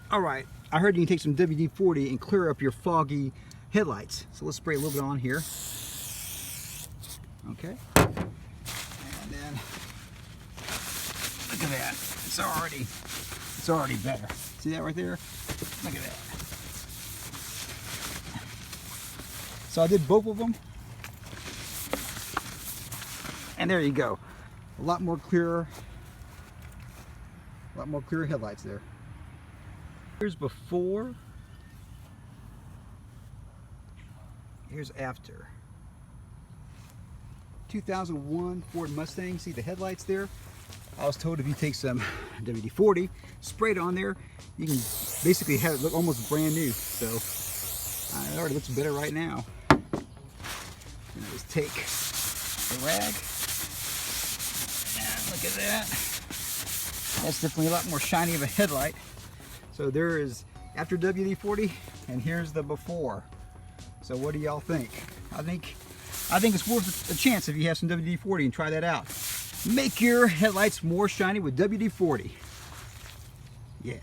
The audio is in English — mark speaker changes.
Speaker 1: All right, I heard you can take some WD-40 and clear up your foggy headlights. So let's spray a little bit on here. Okay. And then, look at that. It's already better. See that right there? Look at that. So I did both of them. And there you go. A lot more clear headlights there. Here's before. Here's after. 2001 Ford Mustang. See the headlights there? I was told if you take some WD-40, spray it on there, you can basically have it look almost brand new. So it already looks better right now. And I just take a rag. And look at that. That's definitely a lot more shiny of a headlight. So there is after WD-40, and here's the before. So what do y'all think? I think it's worth a chance if you have some WD-40 and try that out. Make your headlights more shiny with WD-40. Yeah.